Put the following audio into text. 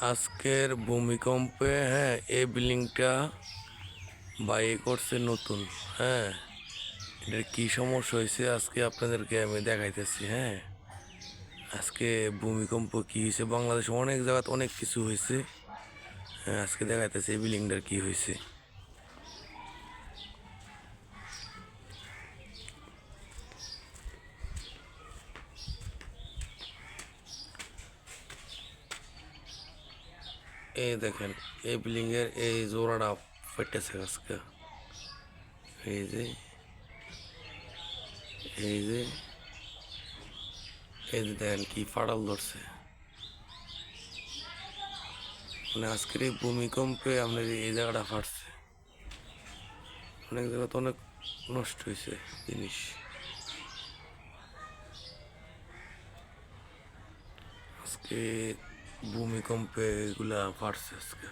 আজকের ভূমিকম্পে এই বিল্ডিংটা করছে নতুন। হ্যাঁ, এটার কি সমস্যা হয়েছে আজকে আপনাদেরকে আমি দেখাইতেছি। আজকে ভূমিকম্প কি হয়েছে, বাংলাদেশে অনেক জায়গাতে অনেক কিছু হয়েছে। আজকে দেখাইতেছি এই বিল্ডিংটার কি হয়েছে। এই দেখেন, এই বিল্ডিং এর এই জোড়াটা ফেটেছে আজকে। এই যে এই যে এই যে দেখেন কি ফাটল ধরছে। মানে আজকের এই ভূমিকম্পে আপনার এই জায়গাটা ফাটছে। অনেক জায়গা তো অনেক নষ্ট হয়েছে জিনিস। আজকে ভূমিকম্পে এগুলা ফাটছে আজকে।